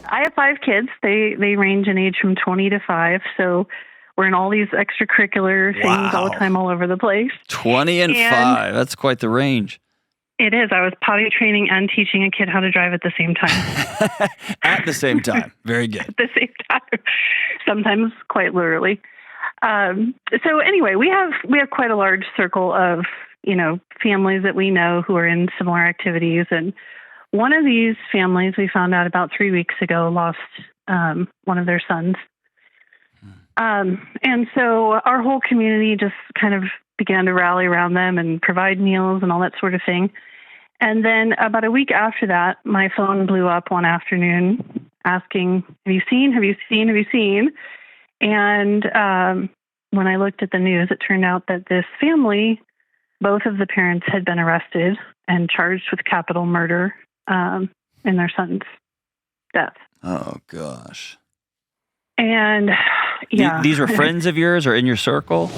I have 5 kids. They range in age from 20 to 5. So we're in all these extracurricular things all the time, all over the place. 20 and 5. That's quite the range. It is. I was potty training and teaching a kid how to drive at the same time. At the same time. Very good. At the same time. Sometimes quite literally. So anyway, we have quite a large circle of, families that we know who are in similar activities. And one of these families we found out about 3 weeks ago lost one of their sons. And so our whole community just kind of began to rally around them and provide meals and all that sort of thing. And then about a week after that, my phone blew up one afternoon asking, have you seen? And when I looked at the news, it turned out that this family, both of the parents had been arrested and charged with capital murder in their son's death. Oh, gosh. And yeah. These were friends of yours or in your circle?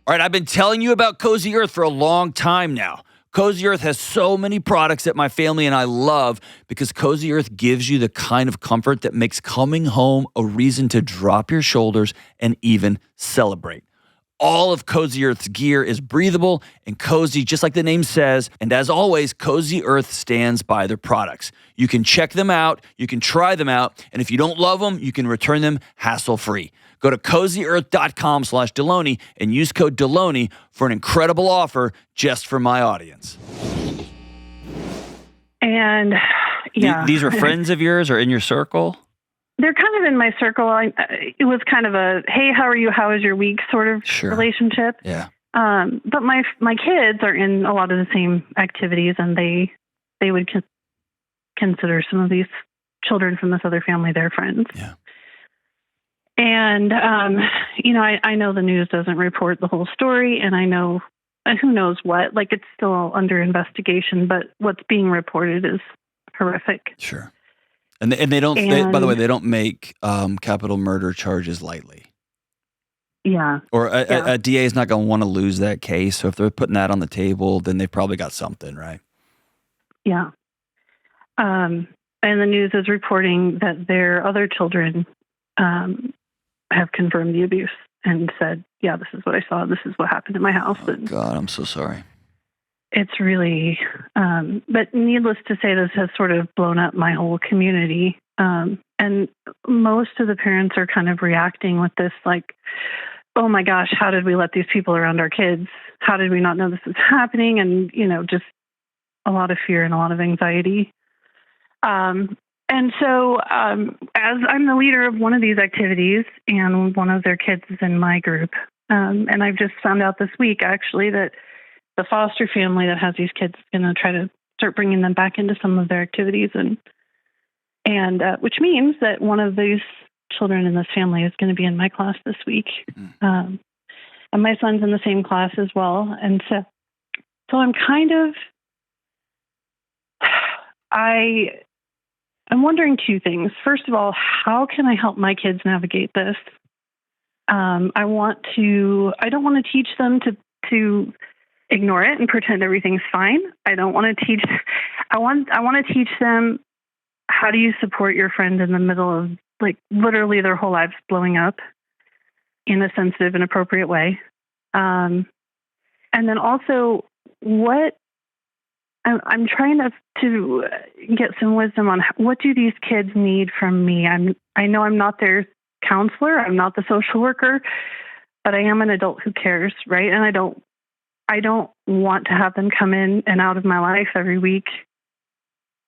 All right, I've been telling you about Cozy Earth for a long time now. Cozy Earth has so many products that my family and I love because Cozy Earth gives you the kind of comfort that makes coming home a reason to drop your shoulders and even celebrate. All of Cozy Earth's gear is breathable and cozy, just like the name says. And as always, Cozy Earth stands by their products. You can check them out, you can try them out, and if you don't love them, you can return them hassle-free. Go to CozyEarth.com/Delony and use code Delony for an incredible offer just for my audience. And yeah. These were friends of yours or in your circle? They're kind of in my circle. It was kind of a, hey, how are you? How was your week sort of relationship. Yeah. But my kids are in a lot of the same activities, and they would consider some of these children from this other family their friends. Yeah. And, I know the news doesn't report the whole story, and I know who knows what. Like, it's still under investigation, but what's being reported is horrific. Sure. And they don't, by the way, they don't make capital murder charges lightly. Yeah. Or a DA is not going to want to lose that case. So if they're putting that on the table, then they've probably got something, right? Yeah. And the news is reporting that their other children have confirmed the abuse and said, yeah, this is what I saw. This is what happened in my house. Oh, God, I'm so sorry. It's really, but needless to say, this has sort of blown up my whole community. And most of the parents are kind of reacting with this, like, oh my gosh, how did we let these people around our kids? How did we not know this was happening? And, just a lot of fear and a lot of anxiety. And so as I'm the leader of one of these activities and one of their kids is in my group, and I've just found out this week, actually, that the foster family that has these kids is going to try to start bringing them back into some of their activities, and which means that one of these children in this family is going to be in my class this week. And my son's in the same class as well. And so I'm kind of, I'm wondering two things. First of all, how can I help my kids navigate this? I don't want to teach them to ignore it and pretend everything's fine. I want to teach them, how do you support your friend in the middle of, like, literally their whole lives blowing up in a sensitive and appropriate way. And then also, I'm trying to get some wisdom on what do these kids need from me. I know I'm not their counselor. I'm not the social worker, but I am an adult who cares, right? And I don't want to have them come in and out of my life every week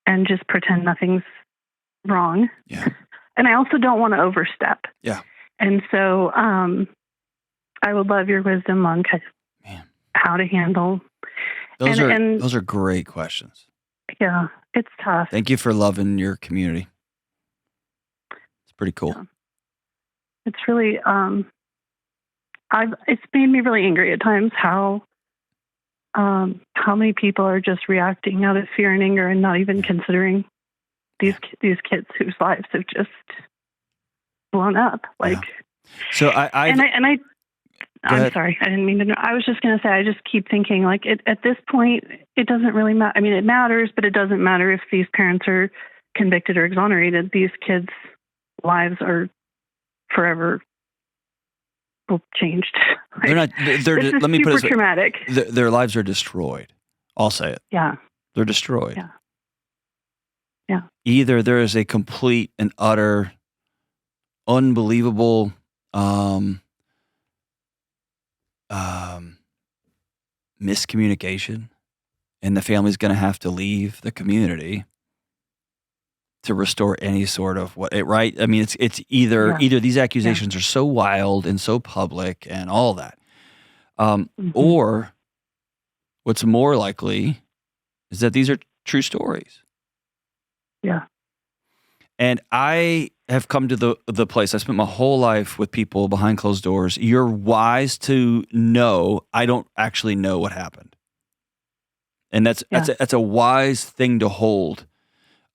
and just pretend nothing's wrong. Yeah. And I also don't want to overstep. Yeah. And so I would love your wisdom on how to handle. Those are great questions. Yeah, it's tough. Thank you for loving your community. It's pretty cool. Yeah. It's really, it's made me really angry at times how many people are just reacting out of fear and anger and not even considering these kids whose lives have just blown up. Like, so I'm sorry, I didn't mean to. I was just going to say, I just keep thinking, like, at this point, it doesn't really matter. I mean, it matters, but it doesn't matter if these parents are convicted or exonerated, these kids' lives are forever changed. They're not. They're. This is Let me put it this way. traumatic. Their lives are destroyed. I'll say it. Yeah. They're destroyed. Yeah. Yeah. Either there is a complete and utter, unbelievable miscommunication, and the family's going to have to leave the community to restore any sort of right? I mean, it's either these accusations are so wild and so public and all that, or what's more likely is that these are true stories. Yeah. And I have come to the place, I spent my whole life with people behind closed doors. You're wise to know I don't actually know what happened. And that's a wise thing to hold,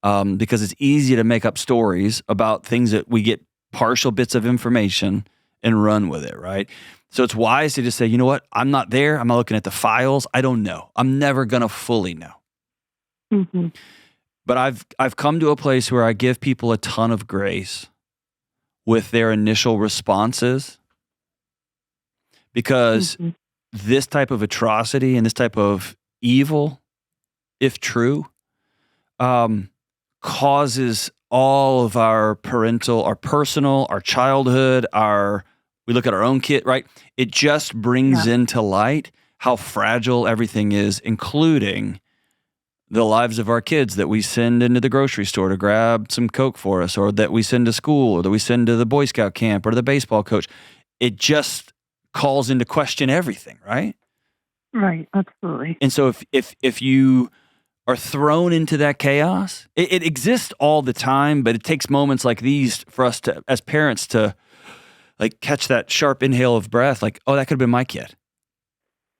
because it's easy to make up stories about things that we get partial bits of information and run with it, right? So it's wise to just say, you know what? I'm not there. I'm not looking at the files. I don't know. I'm never going to fully know. Mm-hmm. But I've come to a place where I give people a ton of grace with their initial responses, because this type of atrocity and this type of evil, if true, causes all of our parental, our personal, our childhood, we look at our own kid, right? It just brings into light how fragile everything is, including the lives of our kids that we send into the grocery store to grab some Coke for us, or that we send to school, or that we send to the Boy Scout camp or the baseball coach. It just calls into question everything, right? Right, absolutely. And so if you are thrown into that chaos, it exists all the time, but it takes moments like these for us to, as parents, to like catch that sharp inhale of breath, like, oh, that could have been my kid.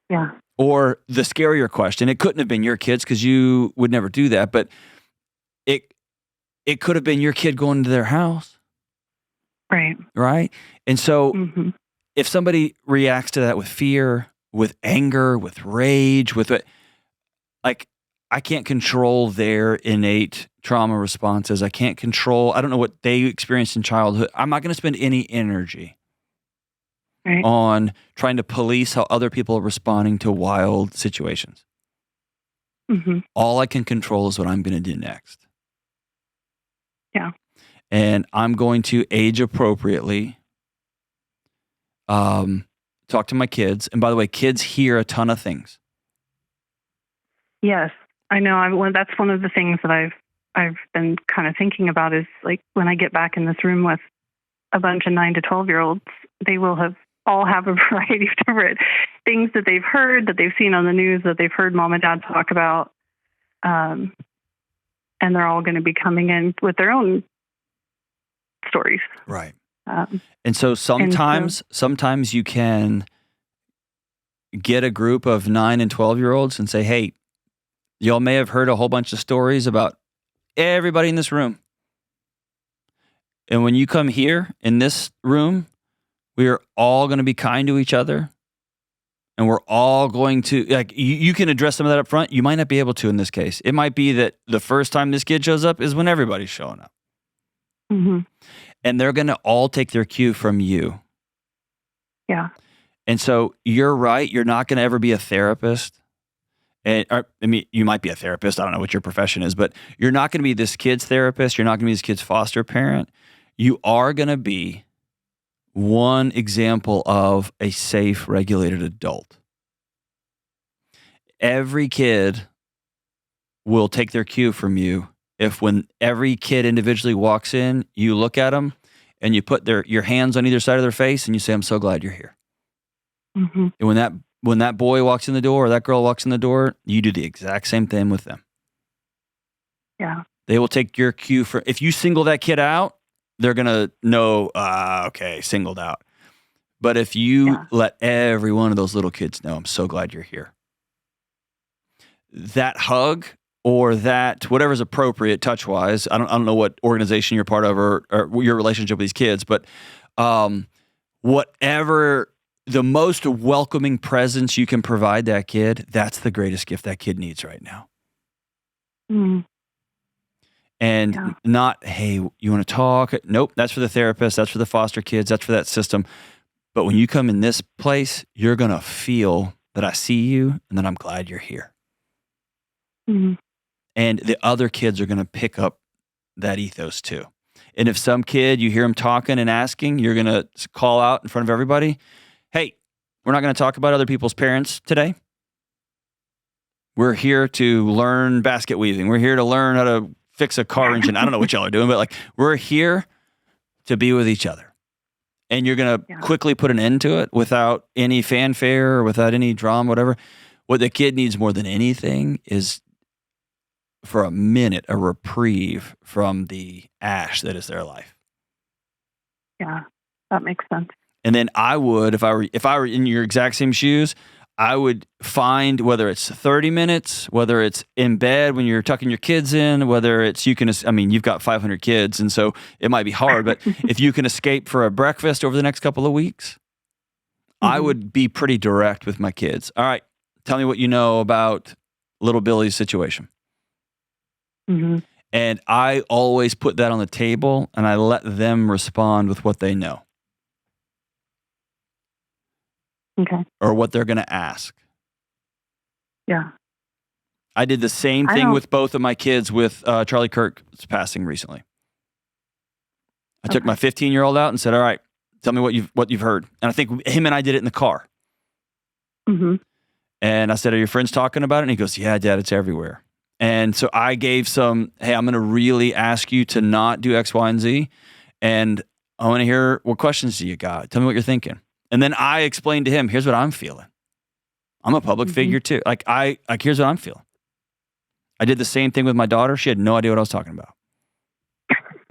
Yeah. Or the scarier question, it couldn't have been your kids because you would never do that, but it could have been your kid going to their house. Right. Right? And so if somebody reacts to that with fear, with anger, with rage, I can't control their innate trauma responses. I don't know what they experienced in childhood. I'm not going to spend any energy on trying to police how other people are responding to wild situations. All I can control is what I'm going to do next. Yeah. And I'm going to age appropriately, talk to my kids. And by the way, kids hear a ton of things. Yes, I know. That's one of the things that I've been kind of thinking about is, like, when I get back in this room with a bunch of 9 to 12-year-olds, they will all have a variety of different things that they've heard, that they've seen on the news, that they've heard mom and dad talk about. And they're all going to be coming in with their own stories. Right. And so sometimes you can get a group of 9 and 12-year-olds and say, hey, y'all may have heard a whole bunch of stories about everybody in this room. And when you come here in this room, we are all going to be kind to each other. And we're all going to, like, you can address some of that up front. You might not be able to in this case. It might be that the first time this kid shows up is when everybody's showing up. And they're going to all take their cue from you. Yeah. And so you're right. You're not going to ever be a therapist. You might be a therapist. I don't know what your profession is, but you're not going to be this kid's therapist. You're not going to be this kid's foster parent. You are going to be one example of a safe, regulated adult. Every kid will take their cue from you if, when every kid individually walks in, you look at them and you put your hands on either side of their face and you say, I'm so glad you're here. And when that boy walks in the door or that girl walks in the door, you do the exact same thing with them. Yeah. They will take your cue if you single that kid out, they're going to know, okay, singled out. But if you let every one of those little kids know, I'm so glad you're here. That hug or that whatever's appropriate touch-wise, I don't know what organization you're part of or your relationship with these kids, but whatever the most welcoming presence you can provide that kid, that's the greatest gift that kid needs right now. And Yeah. not, hey, you want to talk? Nope, that's for the therapist. That's for the foster kids. That's for that system. But when you come in this place, you're going to feel that I see you and that I'm glad you're here. Mm-hmm. And the other kids are going to pick up that ethos too. And if some kid, you hear him talking and asking, you're going to call out in front of everybody, hey, we're not going to talk about other people's parents today. We're here to learn basket weaving. We're here to learn how to fix a car engine. I don't know what y'all are doing, but like, we're here to be with each other. And you're going to quickly put an end to it without any fanfare or without any drama, whatever. What the kid needs more than anything is, for a minute, a reprieve from the ash that is their life. Yeah, that makes sense. And then I would, if I were in your exact same shoes, I would find, whether it's 30 minutes, whether it's in bed when you're tucking your kids in, whether it's you've got 500 kids, and so it might be hard, but if you can escape for a breakfast over the next couple of weeks, I would be pretty direct with my kids. All right, tell me what you know about little Billy's situation. Mm-hmm. And I always put that on the table, and I let them respond with what they know. Okay. Or what they're going to ask. Yeah. I did the same thing with both of my kids with Charlie Kirk's passing recently. I took my 15-year-old out and said, all right, tell me what you've heard. And I think him and I did it in the car. Mm-hmm. And I said, are your friends talking about it? And he goes, yeah, Dad, it's everywhere. And so I gave some, hey, I'm going to really ask you to not do X, Y, and Z. And I want to hear, what questions do you got? Tell me what you're thinking. And then I explained to him, here's what I'm feeling. I'm a public figure too. Here's what I'm feeling. I did the same thing with my daughter. She had no idea what I was talking about.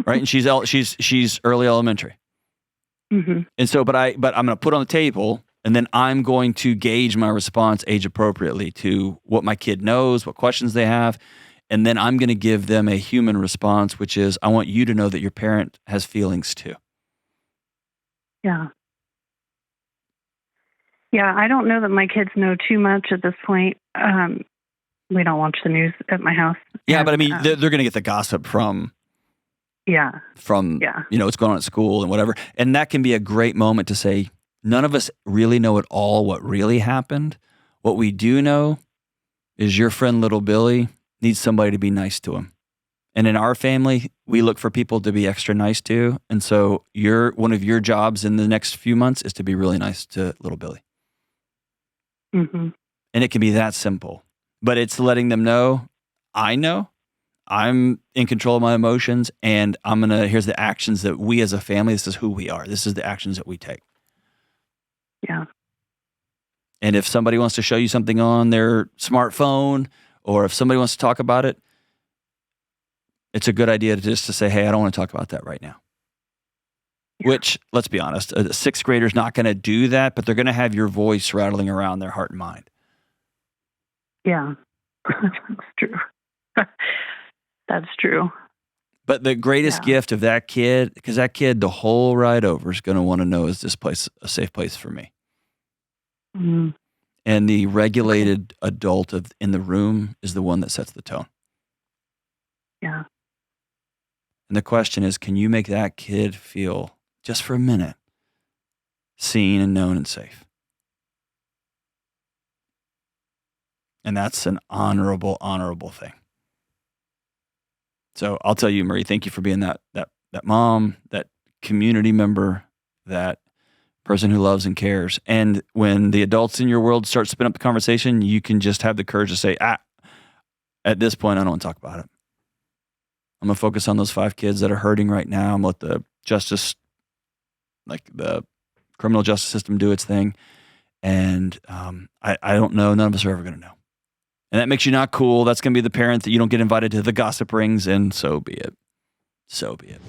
Right? And she's early elementary. Mm-hmm. And so, but I'm going to put on the table, and then I'm going to gauge my response age appropriately to what my kid knows, what questions they have. And then I'm going to give them a human response, which is, I want you to know that your parent has feelings too. Yeah. Yeah, I don't know that my kids know too much at this point. We don't watch the news at my house. Yeah, but I mean, they're going to get the gossip from what's going on at school and whatever. And that can be a great moment to say, none of us really know at all what really happened. What we do know is your friend little Billy needs somebody to be nice to him. And in our family, we look for people to be extra nice to. And so one of your jobs in the next few months is to be really nice to little Billy. Mm-hmm. And it can be that simple. But it's letting them know, I know, I'm in control of my emotions, and here's the actions that we as a family, this is who we are. This is the actions that we take. Yeah. And if somebody wants to show you something on their smartphone, or if somebody wants to talk about it, it's a good idea to say, hey, I don't want to talk about that right now. Yeah. Which, let's be honest, a sixth grader's not going to do that, but they're going to have your voice rattling around their heart and mind. Yeah, that's true. That's true. But the greatest gift of that kid, because that kid the whole ride over is going to want to know, is this place a safe place for me? Mm-hmm. And the regulated adult in the room is the one that sets the tone. Yeah. And the question is, can you make that kid feel, just for a minute, seen and known and safe? And that's an honorable thing. So I'll tell you, Marie, thank you for being that mom, that community member, that person who loves and cares. And when the adults in your world start spinning up the conversation, you can just have the courage to say, at this point, I don't want to talk about it. I'm going to focus on those 5 kids that are hurting right now. I'm going to let the criminal justice system do its thing. And I don't know. None of us are ever going to know. And that makes you not cool. That's going to be the parent that you don't get invited to the gossip rings, and so be it. So be it.